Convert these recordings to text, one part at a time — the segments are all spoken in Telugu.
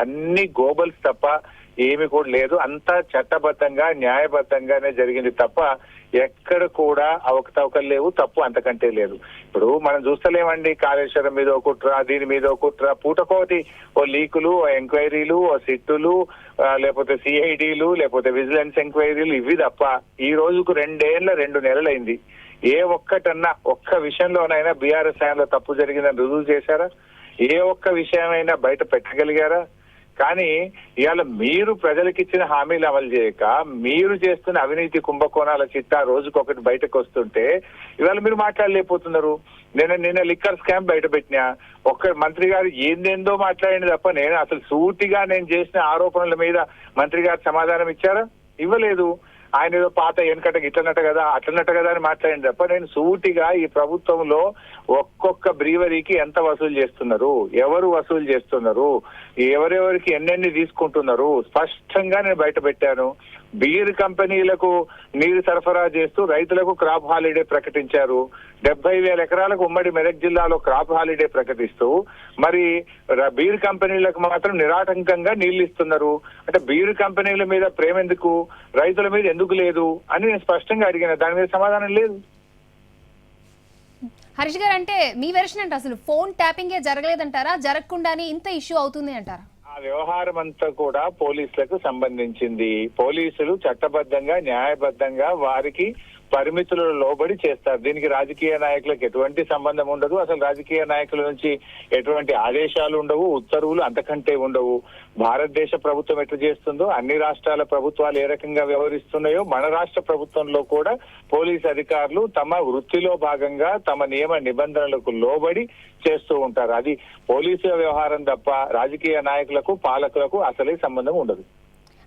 అన్ని గోబల్స్ తప్ప ఏమి కూడా లేదు. అంతా చట్టబద్ధంగా న్యాయబద్ధంగానే జరిగింది తప్ప ఎక్కడ కూడా అవకతవకలు లేవు, తప్పు అంతకంటే లేదు. ఇప్పుడు మనం చూస్తలేమండి, కాళేశ్వరం మీద ఒక కుట్ర, దీని మీద ఒక కుట్ర, పూటకోటి ఓ లీకులు, ఓ ఎంక్వైరీలు, ఓ సిట్టులు, లేకపోతే సిఐడీలు, లేకపోతే విజిలెన్స్ ఎంక్వైరీలు, ఇవి తప్ప ఈ రోజుకు 2 నెలలైంది. ఏ ఒక్కటన్నా ఒక్క విషయంలోనైనా బీఆర్ఎస్ హయాంలో తప్పు జరిగిందని రుజువు చేశారా? ఏ ఒక్క విషయమైనా బయట పెట్టగలిగారా? కానీ ఇవాళ మీరు ప్రజలకు ఇచ్చిన హామీలు అమలు చేయక మీరు చేస్తున్న అవినీతి కుంభకోణాల చిట్టా రోజుకొకటి బయటకు వస్తుంటే ఇవాళ మీరు మాట్లాడలేకపోతున్నారు. నిన్న లిక్కర్ స్కామ్ బయట పెట్టినా ఒక్క మంత్రి గారు ఏందేందో మాట్లాడింది తప్ప నేను అసలు సూటిగా నేను చేసిన ఆరోపణల మీద మంత్రి గారు సమాధానం ఇచ్చారా? ఇవ్వలేదు. ఆయన ఏదో పాత వెనకట ఇట్లన్నట్టు కదా అట్లన్నట్టు కదా అని మాట్లాడింది తప్ప నేను సూటిగా ఈ ప్రభుత్వంలో ఒక్కొక్క బ్రీవరీకి ఎంత వసూలు చేస్తున్నారు, ఎవరు వసూలు చేస్తున్నారు, ఎవరెవరికి ఎన్నెన్ని తీసుకుంటున్నారు స్పష్టంగా నేను బయట పెట్టాను. బీర్ కంపెనీలకు నీరు సరఫరా చేస్తూ రైతులకు క్రాప్ హాలిడే ప్రకటించారు. 70,000 ఎకరాలకు ఉమ్మడి మెదక్ జిల్లాలో క్రాప్ హాలిడే ప్రకటిస్తూ మరి బీర్ కంపెనీలకు మాత్రం నిరాటంకంగా నీళ్లు ఇస్తున్నారు. అంటే బీర్ కంపెనీల మీద ప్రేమ ఎందుకు, రైతుల మీద ఎందుకు లేదు అని నేను స్పష్టంగా అడిగిన, దాని మీద సమాధానం లేదు. హరీష్ గారు, అంటే మీ వెర్షన్ అంటే అసలు ఫోన్ ట్యాపింగే జరగలేదంటారా, జరగకుండానే ఇంత ఇష్యూ అవుతుంది అంటారా? ఆ వ్యవహారం అంతా కూడా పోలీసులకు సంబంధించింది. పోలీసులు చట్టబద్ధంగా న్యాయబద్ధంగా వారికి పరిమితులలో లోబడి చేస్తారు. దీనికి రాజకీయ నాయకులకు ఎటువంటి సంబంధం ఉండదు. అసలు రాజకీయ నాయకుల నుంచి ఎటువంటి ఆదేశాలు ఉండవు, ఉత్తర్వులు అంతకంటే ఉండవు. భారతదేశ ప్రభుత్వం ఎట్లా చేస్తుందో, అన్ని రాష్ట్రాల ప్రభుత్వాలు ఏ రకంగా వ్యవహరిస్తున్నాయో మన రాష్ట్ర ప్రభుత్వంలో కూడా పోలీస్ అధికారులు తమ వృత్తిలో భాగంగా తమ నియమ నిబంధనలకు లోబడి చేస్తూ ఉంటారు. అది పోలీసుల వ్యవహారం తప్ప రాజకీయ నాయకులకు పాలకులకు అసలే సంబంధం ఉండదు.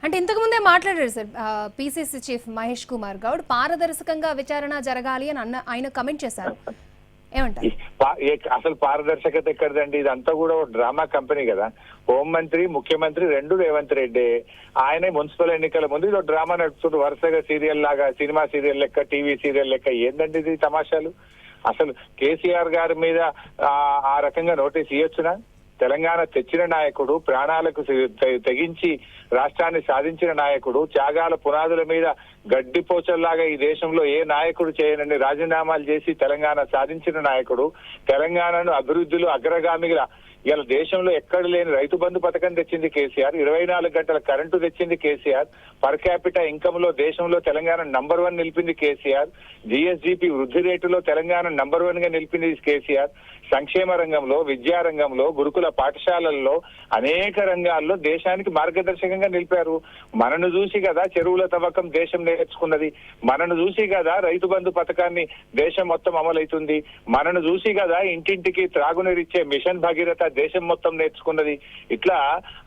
అంటే ఇంతకు ముందే మాట్లాడారు sir PCC chief Mahesh Kumar Goud, పారదర్శకంగా విచారణ జరగాలి అని ఆయన కమెంట్ చేశారు. ఏమంటారు? అసలు పారదర్శకత ఎక్కడదండి? ఇదంతా కూడా డ్రామా కంపెనీ కదా. హోంమంత్రి ముఖ్యమంత్రి 2 రేవంత్ రెడ్డి. ఆయన మున్సిపల్ ఎన్నికల ముందు ఇది డ్రామా నడుపుతుండ్రు వరుసగా, సీరియల్ లాగా, సినిమా సీరియల్ లెక్క, టీవీ సీరియల్ లెక్క. ఏందండి ఇది తమాషాలు? అసలు కేసీఆర్ గారి మీద ఆ రకంగా నోటీస్ ఇవ్వచ్చునా? తెలంగాణ తెచ్చిన నాయకుడు, ప్రాణాలకు తెగించి రాష్ట్రాన్ని సాధించిన నాయకుడు, త్యాగాల పునాదుల మీద గడ్డిపోచల్లాగా ఈ దేశంలో ఏ నాయకుడు చేయనని రాజీనామాలు చేసి తెలంగాణ సాధించిన నాయకుడు, తెలంగాణను అభివృద్ధిలో అగ్రగామిగా ఇలా దేశంలో ఎక్కడ లేని రైతు బంధు పథకం తెచ్చింది కేసీఆర్, 24 గంటల కరెంటు తెచ్చింది కేసీఆర్, పర్ క్యాపిటల్ ఇన్కమ్ లో దేశంలో తెలంగాణ నంబర్ 1 నిలిపింది కేసీఆర్, జిఎస్డిపి వృద్ధి రేటులో తెలంగాణ నంబర్ 1 గా నిలిపింది కేసీఆర్, సంక్షేమ రంగంలో, విద్యా రంగంలో, గురుకుల పాఠశాలల్లో అనేక రంగాల్లో దేశానికి మార్గదర్శకంగా నిలిపారు. మనను చూసి కదా చెరువుల తవ్వకం దేశం నేర్చుకున్నది, మనను చూసి కదా రైతు బంధు పథకాన్ని దేశం మొత్తం అమలవుతుంది, మనను చూసి కదా ఇంటింటికి త్రాగునీరిచ్చే మిషన్ భగీరథ దేశం మొత్తం నేర్చుకున్నది. ఇట్లా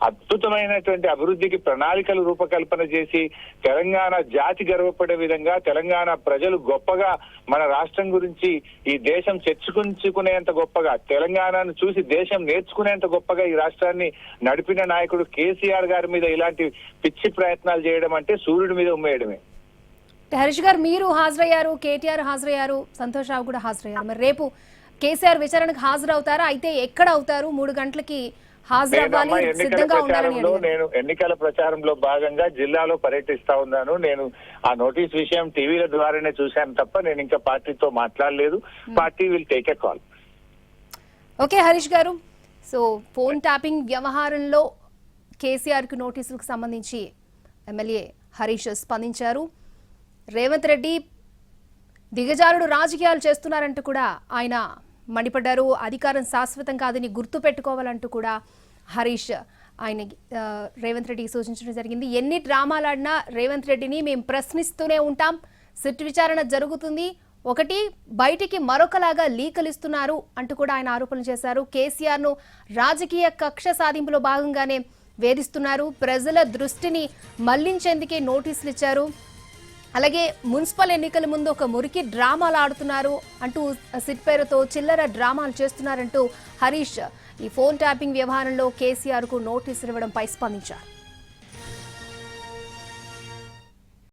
అద్భుతమైనటువంటి అభివృద్ధికి ప్రణాళికలు రూపకల్పన చేసి తెలంగాణ జాతి గర్వపడే విధంగా, తెలంగాణ ప్రజలు గొప్పగా మన రాష్ట్రం గురించి ఈ దేశం చర్చించుకునేంత గొప్పగా, తెలంగాణను చూసి దేశం నేర్చుకునేంత గొప్పగా ఈ రాష్ట్రాన్ని నడిపిన నాయకుడు కేసీఆర్ గారి మీద ఇలాంటి పిచ్చి ప్రయత్నాలు చేయడం అంటే సూర్యుడి మీద ఉమ్మేయడమే. హరీష్ గారు, మీరు హాజరయ్యారు, కేటీఆర్ హాజరయ్యారు, సంతోష్ రావు కూడా హాజరయ్యారు. మరి రేపు కేసీఆర్ విచారణకు హాజరవుతారా? అయితే ఎక్కడ అవుతారు? 3 గంటలకి హాజరవ్వాలి, సిద్ధంగా ఉండాలని. నేను ఎన్నికల ప్రచారంలో భాగంగా జిల్లాలో పర్యటిస్తా ఉన్నాను. నేను ఆ నోటీస్ విషయం టీవీల ద్వారానే చూశాను తప్ప నేను ఇంకా పార్టీతో మాట్లాడలేదు. Party will take a call. Okay Harish గారు, సో ఫోన్ ట్యాపింగ్ వ్యవహారంలో కేసీఆర్ కు నోటీసులకు సంబంధించి ఎమ్మెల్యే హరీష్ స్పందించారు. రేవంత్ రెడ్డి దిగజారుడు రాజకీయాలు చేస్తున్నారంటూ కూడా ఆయన మండిపడ్డారు. అధికారం శాశ్వతం కాదని గుర్తు పెట్టుకోవాలంటూ కూడా హరీష్ ఆయన రేవంత్ రెడ్డికి సూచించడం జరిగింది. ఎన్ని డ్రామాలాడినా రేవంత్ రెడ్డిని మేము ప్రశ్నిస్తూనే ఉంటాం, సిట్ విచారణ జరుగుతుంది, ఒకటి బయటికి మరొకలాగా లీకలు ఇస్తున్నారు అంటూ కూడా ఆయన ఆరోపణలు చేశారు. కేసీఆర్ను రాజకీయ కక్ష సాధింపులో భాగంగానే వేధిస్తున్నారు, ప్రజల దృష్టిని మళ్లించేందుకే నోటీసులు ఇచ్చారు, అలాగే మున్సిపల్ ఎన్నికల ముందు ఒక మురికి డ్రామాలు ఆడుతున్నారు అంటూ సిట్ పేరుతో చిల్లర డ్రామాలు చేస్తున్నారంటూ హరీష్ ఈ ఫోన్ ట్యాపింగ్ వ్యవహారంలో కేసీఆర్ కు నోటీసులు ఇవ్వడంపై స్పందించారు.